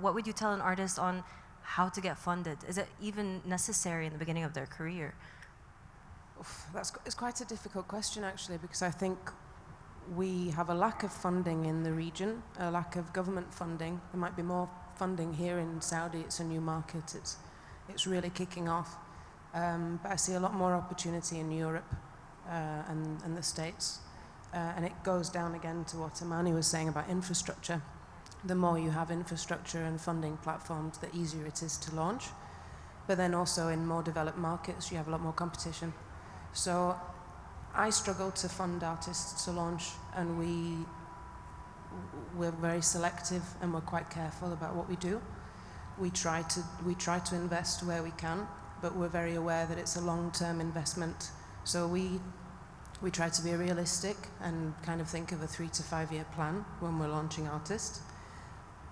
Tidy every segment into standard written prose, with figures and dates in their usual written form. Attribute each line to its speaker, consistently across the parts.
Speaker 1: what would you tell an artist on how to get funded? Is it even necessary in the beginning of their career?
Speaker 2: It's quite a difficult question, actually, because I think we have a lack of funding in the region, a lack of government funding. There might be more funding here in Saudi. It's a new market. It's really kicking off. But I see a lot more opportunity in Europe and the States. And it goes down again to what Amani was saying about infrastructure. The more you have infrastructure and funding platforms, the easier it is to launch. But then also in more developed markets, you have a lot more competition. So I struggle to fund artists to launch, and we're very selective and we're quite careful about what we do. We try to invest where we can, but we're very aware that it's a long-term investment. So we try to be realistic and kind of think of a 3 to 5 year plan when we're launching artists.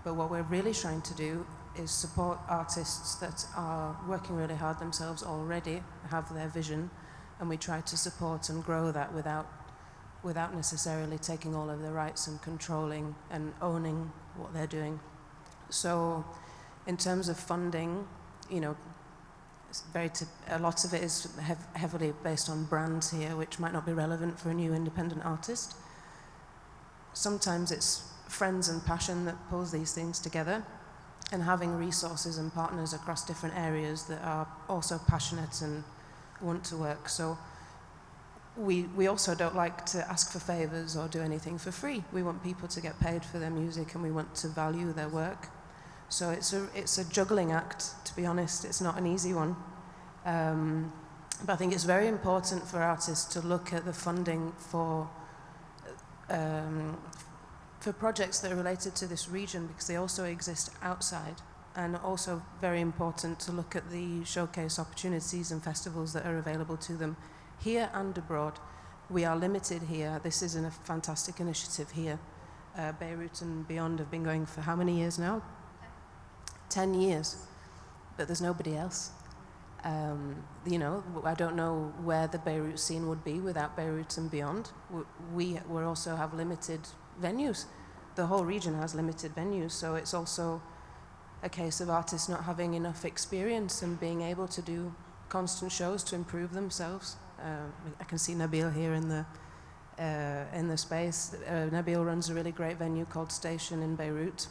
Speaker 2: But what we're really trying to do is support artists that are working really hard themselves already, have their vision, and we try to support and grow that without necessarily taking all of the rights and controlling and owning what they're doing. So in terms of funding, you know, a lot of it is heavily based on brands here, which might not be relevant for a new independent artist. Sometimes it's friends and passion that pulls these things together, and having resources and partners across different areas that are also passionate and want to work. So we also don't like to ask for favors or do anything for free. We want people to get paid for their music, and we want to value their work. So it's a juggling act, to be honest. It's not an easy one. But I think it's very important for artists to look at the funding for projects that are related to this region, because they also exist outside, and also very important to look at the showcase opportunities and festivals that are available to them here and abroad. We are limited here. This is a fantastic initiative here. Beirut and Beyond have been going for how many years now? 10 years, but there's nobody else. You know, I don't know where the Beirut scene would be without Beirut and Beyond. We also have limited venues. The whole region has limited venues, so it's also a case of artists not having enough experience and being able to do constant shows to improve themselves. I can see Nabil here in the space. Nabil runs a really great venue called Station in Beirut,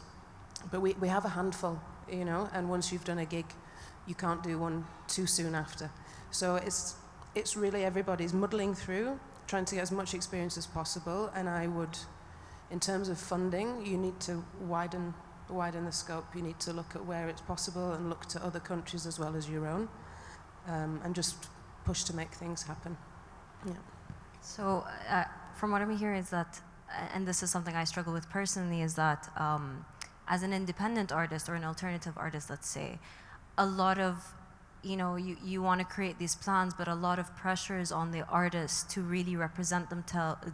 Speaker 2: but we have a handful, you know, and once you've done a gig, you can't do one too soon after. So it's really everybody's muddling through, trying to get as much experience as possible, and I would, in terms of funding, you need to widen the scope. You need to look at where it's possible and look to other countries as well as your own, and just push to make things happen. Yeah.
Speaker 1: So from what I'm hearing is that, and this is something I struggle with personally, is that as an independent artist or an alternative artist, let's say, a lot of, you know, you want to create these plans, but a lot of pressure is on the artists to really represent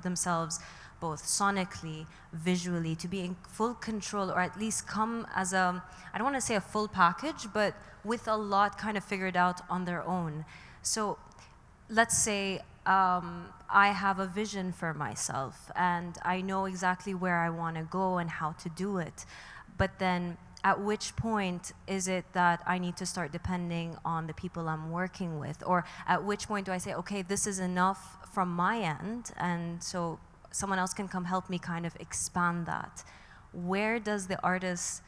Speaker 1: themselves both sonically, visually, to be in full control, or at least come as I don't want to say a full package, but with a lot kind of figured out on their own. So let's say I have a vision for myself and I know exactly where I want to go and how to do it. But then at which point is it that I need to start depending on the people I'm working with? Or at which point do I say, okay, this is enough from my end, and so someone else can come help me kind of expand that? Where does the artist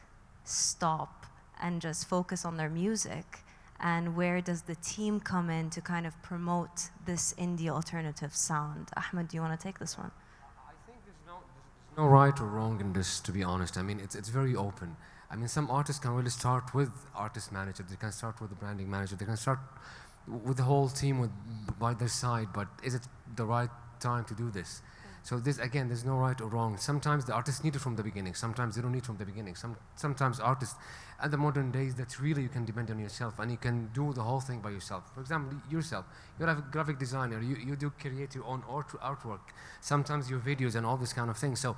Speaker 1: stop and just focus on their music? And where does the team come in to kind of promote this indie alternative sound? Ahmed, do you want to take this one?
Speaker 3: I think there's no right or wrong in this, to be honest. I mean, it's very open. I mean, some artists can really start with artist manager. They can start with a branding manager. They can start with the whole team by their side. But is it the right time to do this? So this, again, there's no right or wrong. Sometimes the artists need it from the beginning. Sometimes they don't need it from the beginning. Sometimes artists, at the modern days, that's really you can depend on yourself and you can do the whole thing by yourself. For example, yourself, you're a graphic designer. You do create your own artwork. Sometimes your videos and all this kind of thing. So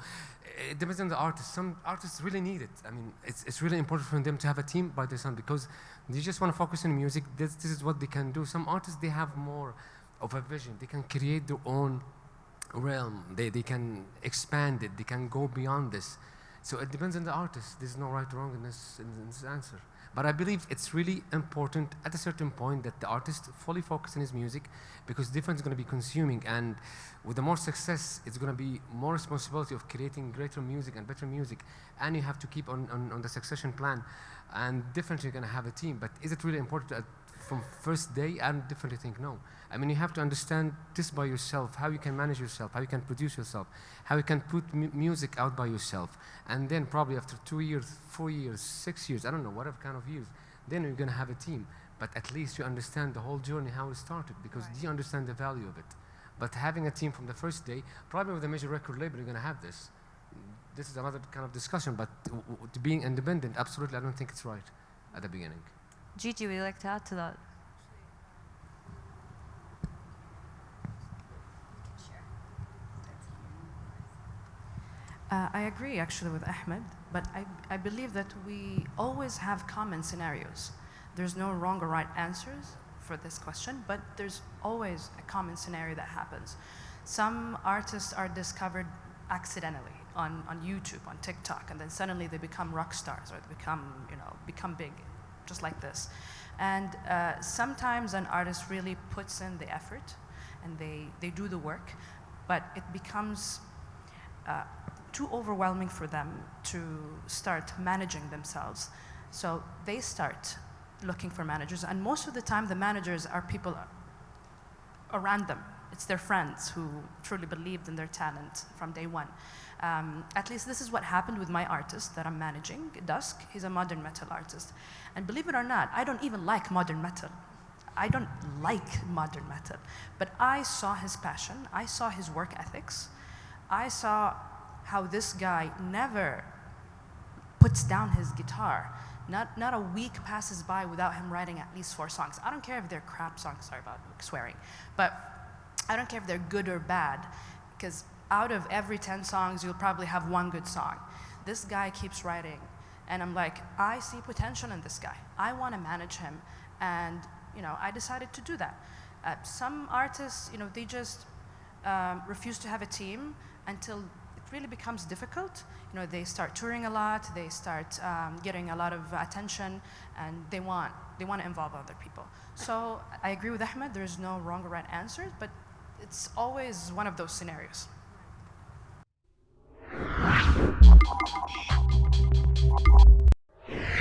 Speaker 3: it depends on the artist. Some artists really need it. I mean, it's really important for them to have a team by their side because they just want to focus on music. This is what they can do. Some artists, they have more of a vision. They can create their own realm. They can expand it. They can go beyond this. So it depends on the artist. There's no right or wrong in this answer. But I believe it's really important at a certain point that the artist fully focus on his music, because different is going to be consuming, and with the more success, it's going to be more responsibility of creating greater music and better music, and you have to keep on the succession plan, and definitely you're going to have a team. But is it really important from first day? I definitely think no. I mean, you have to understand this by yourself, how you can manage yourself, how you can produce yourself, how you can put music out by yourself. And then probably after 2 years, 4 years, 6 years, I don't know, whatever kind of years, then you're going to have a team. But at least you understand the whole journey, how it started, because you understand the value of it. But having a team from the first day, probably with a major record label, you're going to have this. This is another kind of discussion, but to being independent, absolutely, I don't think it's right at the beginning.
Speaker 1: Gigi, would you like to add to that?
Speaker 4: I agree actually with Ahmed, but I believe that we always have common scenarios. There's no wrong or right answers for this question, but there's always a common scenario that happens. Some artists are discovered accidentally on YouTube, on TikTok, and then suddenly they become rock stars, or they become big, just like this. And sometimes an artist really puts in the effort and they do the work, but it becomes too overwhelming for them to start managing themselves. So they start looking for managers, and most of the time the managers are people around them. It's their friends who truly believed in their talent from day one. At least this is what happened with my artist that I'm managing, Dusk. He's a modern metal artist. And believe it or not, I don't even like modern metal. I don't like modern metal. But I saw his passion, I saw his work ethics, I saw how this guy never puts down his guitar. Not a week passes by without him writing at least 4 songs. I don't care if they're crap songs, sorry about swearing, but I don't care if they're good or bad, because out of every 10 songs, you'll probably have 1 good song. This guy keeps writing, and I'm like, I see potential in this guy. I want to manage him, and I decided to do that. Some artists, they just refuse to have a team until it really becomes difficult. They start touring a lot, they start getting a lot of attention, and they want to involve other people. So I agree with Ahmed, there's no wrong or right answer, but it's always one of those scenarios.